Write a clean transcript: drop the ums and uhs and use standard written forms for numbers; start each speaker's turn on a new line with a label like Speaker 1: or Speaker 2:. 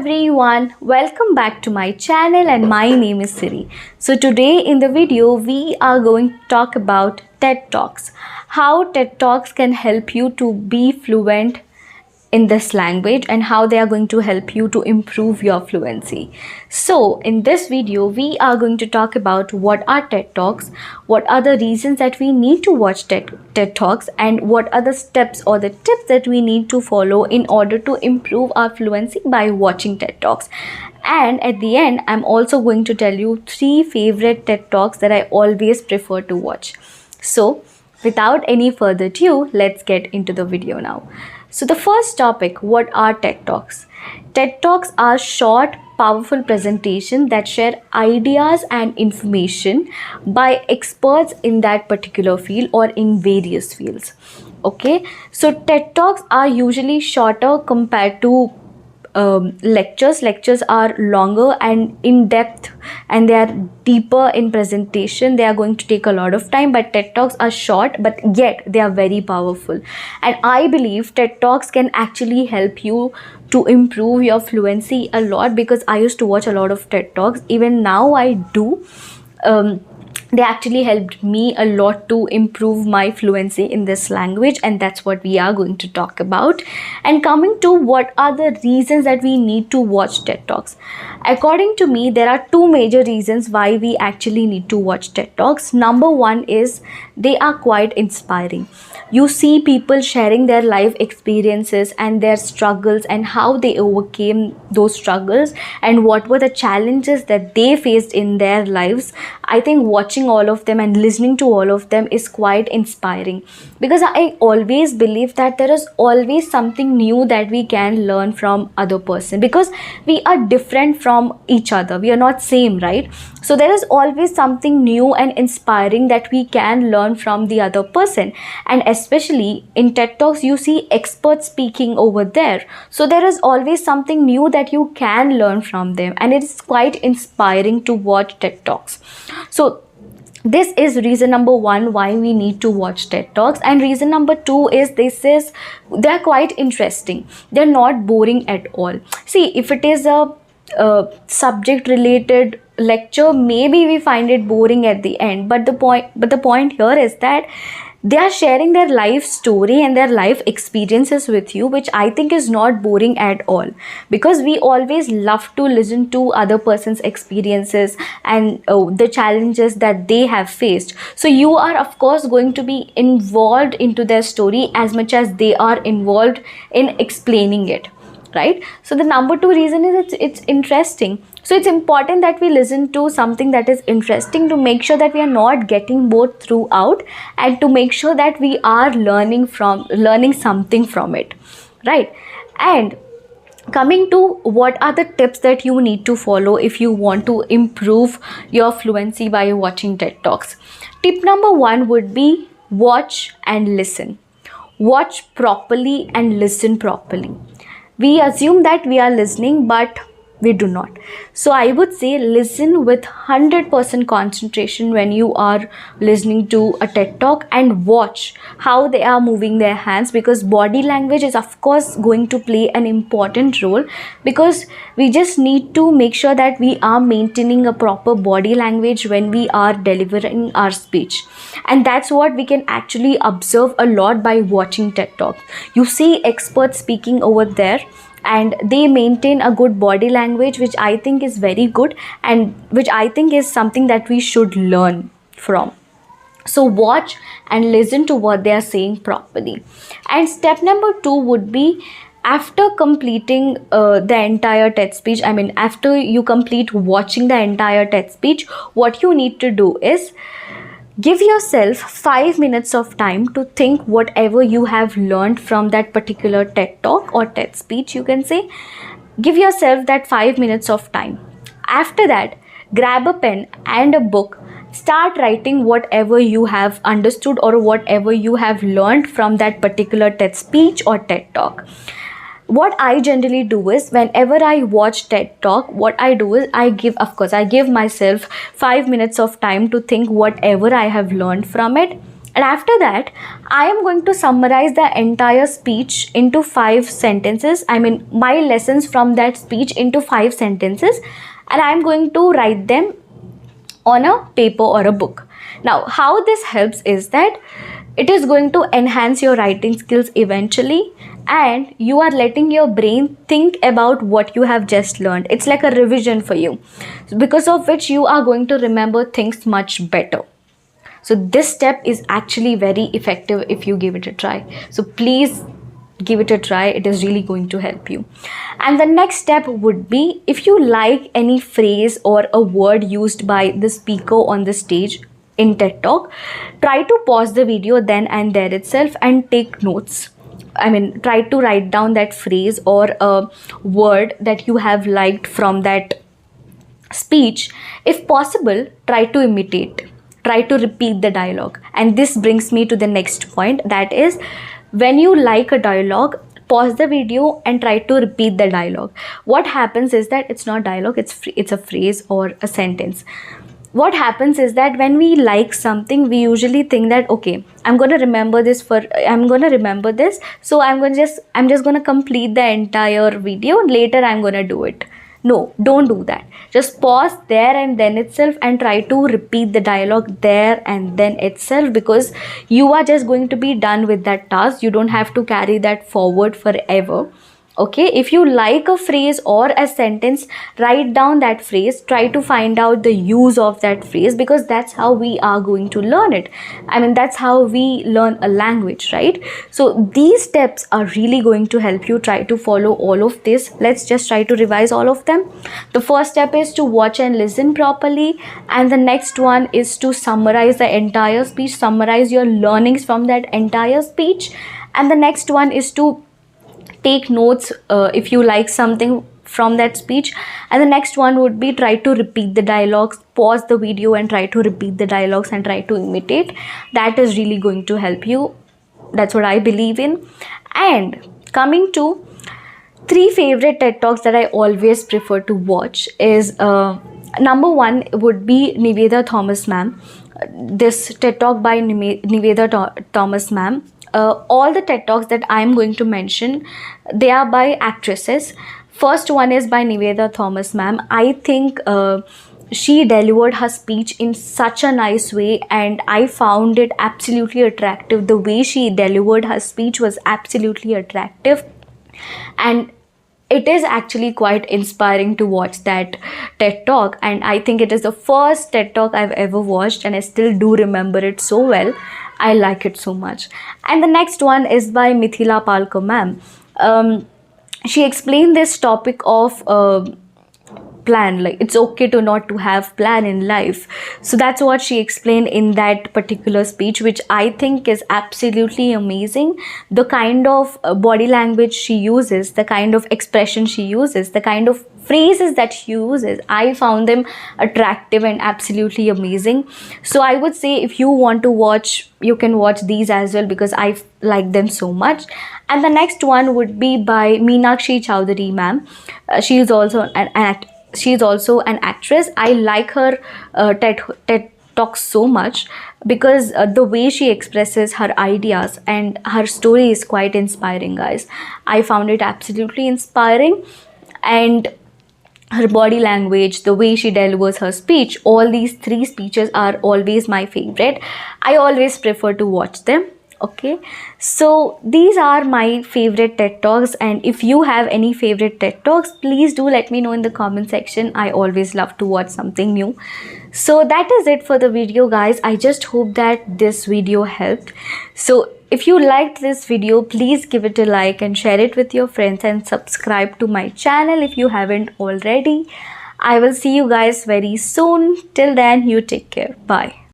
Speaker 1: everyone, welcome back to my channel and my name is Siri. So today in the video we are going to talk about TED Talks. How TED Talks can help you to be fluent in this language and how they are going to help you to improve your fluency. So in this video we are going to talk about what are TED Talks, what are the reasons that we need to watch TED Talks, and what are the steps or the tips that we need to follow in order to improve our fluency by watching TED Talks. And at the end I'm also going to tell you 3 favorite TED Talks that I always prefer to watch. So without any further ado, let's get into the video now. So the first topic, what are TED Talks? TED Talks are short, powerful presentations that share ideas and information by experts in that particular field or in various fields. Okay, so TED Talks are usually shorter compared to lectures. Lectures are longer and in depth, and they are deeper in presentation. They are going to take a lot of time, but TED Talks are short, but yet they are very powerful. And I believe TED Talks can actually help you to improve your fluency a lot, because I used to watch a lot of TED Talks. Even now I do. They actually helped me a lot to improve my fluency in this language, and that's what we are going to talk about. And coming to what are the reasons that we need to watch TED Talks. According to me, there are 2 major reasons why we actually need to watch TED Talks. Number 1 is they are quite inspiring. You see people sharing their life experiences and their struggles and how they overcame those struggles and what were the challenges that they faced in their lives. I think watching all of them and listening to all of them is quite inspiring, because I always believe that there is always something new that we can learn from other person, because we are different from each other. We are not same, right? So there is always something new and inspiring that we can learn from the other person. And especially in TED Talks, you see experts speaking over there. So there is always something new that you can learn from them, and it's quite inspiring to watch TED Talks. So this is reason number 1 why we need to watch TED Talks. And reason number 2 is they're quite interesting. They're not boring at all. See, if it is a subject related lecture, maybe we find it boring at the end, but the point here is that they are sharing their life story and their life experiences with you, which I think is not boring at all, because we always love to listen to other person's experiences and the challenges that they have faced. So you are of course going to be involved into their story as much as they are involved in explaining it, right? So the number 2 reason is it's interesting. So it's important that we listen to something that is interesting, to make sure that we are not getting bored throughout, and to make sure that we are learning something from it, right? And coming to what are the tips that you need to follow if you want to improve your fluency by watching TED Talks. Tip number 1 would be watch and listen. Watch properly and listen properly. We assume that we are listening, but we do not. So I would say listen with 100% concentration when you are listening to a TED Talk, and watch how they are moving their hands, because body language is of course going to play an important role, because we just need to make sure that we are maintaining a proper body language when we are delivering our speech. And that's what we can actually observe a lot by watching TED Talk. You see experts speaking over there, and they maintain a good body language, which I think is very good, and which I think is something that we should learn from. So watch and listen to what they are saying properly. And step number 2 would be, after completing the entire TED speech, after you complete watching the entire TED speech, what you need to do is give yourself 5 minutes of time to think whatever you have learned from that particular TED Talk or TED speech, you can say. Give yourself that 5 minutes of time. After that, grab a pen and a book. Start writing whatever you have understood or whatever you have learned from that particular TED speech or TED Talk. What I generally do is, whenever I watch TED Talk, what I do is I give myself 5 minutes of time to think whatever I have learned from it. And after that, I am going to summarize the entire speech into 5 sentences. I mean, my lessons from that speech into 5 sentences, and I am going to write them on a paper or a book. Now, how this helps is that it is going to enhance your writing skills eventually, and you are letting your brain think about what you have just learned. It's like a revision for you, because of which you are going to remember things much better. So this step is actually very effective if you give it a try. So please give it a try. It is really going to help you. And the next step would be, if you like any phrase or a word used by the speaker on the stage in TED Talk, try to pause the video then and there itself and take notes. I mean, try to write down that phrase or a word that you have liked from that speech. If possible, try to imitate, try to repeat the dialogue. And this brings me to the next point, that is, when you like a dialogue, pause the video and try to repeat the dialogue. What happens is that it's not dialogue, it's a phrase or a sentence. What happens is that when we like something, we usually think that, okay, I'm going to remember this, so I'm just going to complete the entire video, and later I'm going to do it. No, don't do that. Just pause there and then itself and try to repeat the dialogue there and then itself, because you are just going to be done with that task. You don't have to carry that forward forever. Okay, if you like a phrase or a sentence, write down that phrase, try to find out the use of that phrase, because that's how we are going to learn it. I mean, that's how we learn a language, right? So these steps are really going to help you. Try to follow all of this. Let's just try to revise all of them. The first step is to watch and listen properly, and the next one is to summarize the entire speech, summarize your learnings from that entire speech, and the next one is to take notes if you like something from that speech, and the next one would be try to repeat the dialogues, pause the video and try to repeat the dialogues and try to imitate. That is really going to help you. That's what I believe in. And coming to 3 favorite TED Talks that I always prefer to watch is number 1 would be Niveda Thomas ma'am. This TED Talk by Niveda Thomas ma'am. All the TED Talks that I am going to mention, they are by actresses. First one is by Niveda Thomas ma'am. I think she delivered her speech in such a nice way, and I found it absolutely attractive. The way she delivered her speech was absolutely attractive, and it is actually quite inspiring to watch that TED Talk. And I think it is the first TED Talk I've ever watched, and I still do remember it so well. I like it so much. And the next one is by Mithila Palkar ma'am. She explained this topic of plan, like it's okay to not to have plan in life. So that's what she explained in that particular speech, which I think is absolutely amazing. The kind of body language she uses, the kind of expression she uses, the kind of phrases that she uses, I found them attractive and absolutely amazing. So I would say, if you want to watch, you can watch these as well, because I like them so much. And the next one would be by Meenakshi Chowdhury ma'am. She is also an actress. I like her TED Talks so much, because the way she expresses her ideas and her story is quite inspiring, guys. I found it absolutely inspiring. And her body language, the way she delivers her speech, all these 3 speeches are always my favorite. I always prefer to watch them. Okay, so these are my favorite TED Talks, and if you have any favorite TED Talks, please do let me know in the comment section. I always love to watch something new. So that is it for the video, guys. I just hope that this video helped. So if you liked this video, please give it a like and share it with your friends, and subscribe to my channel if you haven't already. I will see you guys very soon. Till then, you take care. Bye.